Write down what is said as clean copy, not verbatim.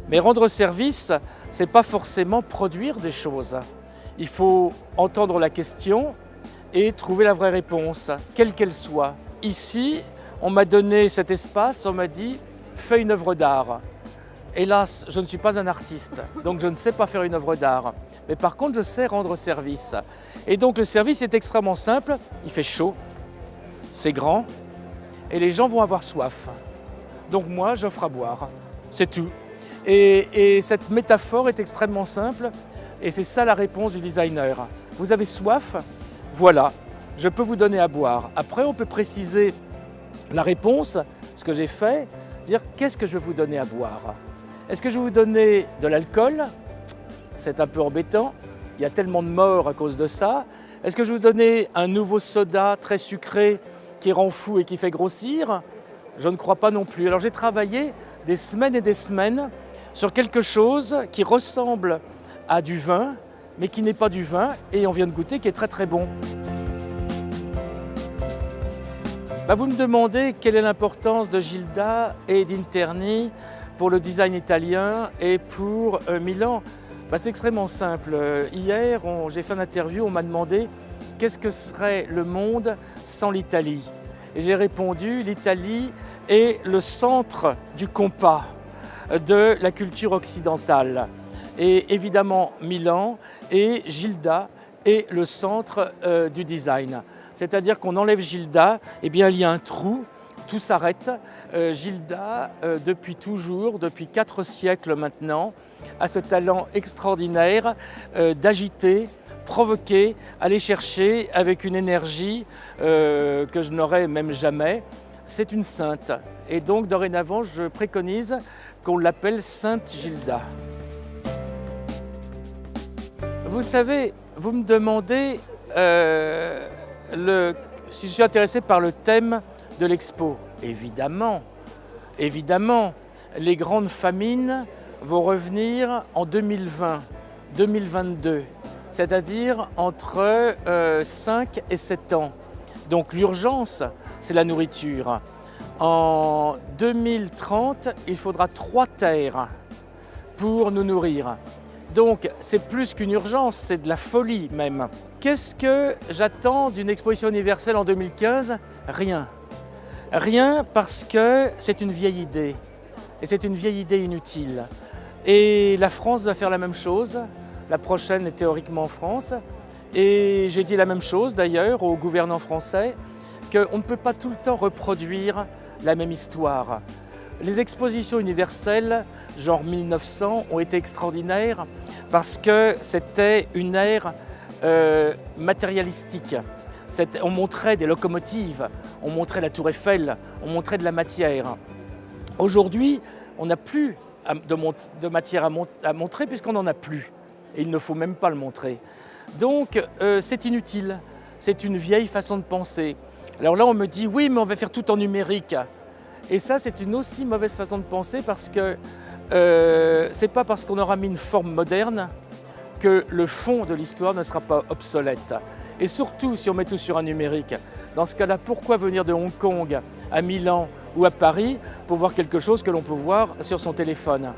Mais rendre service, ce n'est pas forcément produire des choses. Il faut entendre la question et trouver la vraie réponse, quelle qu'elle soit. Ici, on m'a donné cet espace, on m'a dit « fais une œuvre d'art ». Hélas, je ne suis pas un artiste, donc je ne sais pas faire une œuvre d'art. Mais par contre, je sais rendre service. Et donc le service est extrêmement simple, il fait chaud, c'est grand, et les gens vont avoir soif. Donc moi, j'offre à boire, c'est tout. Et cette métaphore est extrêmement simple, et c'est ça la réponse du designer. Vous avez soif? Voilà, je peux vous donner à boire. Après, on peut préciser la réponse, ce que j'ai fait, dire qu'est-ce que je vais vous donner à boire? Est-ce que je vais vous donner de l'alcool? C'est un peu embêtant, il y a tellement de morts à cause de ça. Est-ce que je vais vous donner un nouveau soda très sucré qui rend fou et qui fait grossir? Je ne crois pas non plus. Alors j'ai travaillé des semaines et des semaines sur quelque chose qui ressemble à du vin, mais qui n'est pas du vin, et on vient de goûter, qui est très très bon. Vous me demandez quelle est l'importance de Gilda et d'Interni pour le design italien et pour Milan. C'est extrêmement simple. Hier, j'ai fait une interview, on m'a demandé qu'est-ce que serait le monde sans l'Italie. Et j'ai répondu, l'Italie est le centre du compas de la culture occidentale. Et évidemment, Milan et Gilda est le centre du design. C'est-à-dire qu'on enlève Gilda, eh bien il y a un trou, tout s'arrête. Gilda, depuis toujours, depuis 4 siècles maintenant, a ce talent extraordinaire d'agiter, provoquer, aller chercher avec une énergie que je n'aurais même jamais. C'est une sainte. Et donc dorénavant, je préconise qu'on l'appelle Sainte Gilda. Vous savez, vous me demandez si je suis intéressé par le thème de l'expo. Évidemment, évidemment, les grandes famines vont revenir en 2020, 2022, c'est-à-dire entre 5 et 7 ans. Donc l'urgence, c'est la nourriture. En 2030, il faudra 3 terres pour nous nourrir. Donc c'est plus qu'une urgence, c'est de la folie même. Qu'est-ce que j'attends d'une exposition universelle en 2015? Rien. Rien, parce que c'est une vieille idée. Et c'est une vieille idée inutile. Et la France va faire la même chose. La prochaine est théoriquement en France. Et j'ai dit la même chose d'ailleurs aux gouvernants français, qu'on ne peut pas tout le temps reproduire la même histoire. Les expositions universelles, genre 1900, ont été extraordinaires parce que c'était une ère matérialistique. On montrait des locomotives, on montrait la Tour Eiffel, on montrait de la matière. Aujourd'hui, on n'a plus de matière à montrer puisqu'on n'en a plus. Et il ne faut même pas le montrer. Donc c'est inutile, c'est une vieille façon de penser. Alors là, on me dit, oui, mais on va faire tout en numérique. Et ça, c'est une aussi mauvaise façon de penser parce que c'est pas parce qu'on aura mis une forme moderne que le fond de l'histoire ne sera pas obsolète. Et surtout, si on met tout sur un numérique, dans ce cas-là, pourquoi venir de Hong Kong à Milan ou à Paris pour voir quelque chose que l'on peut voir sur son téléphone ?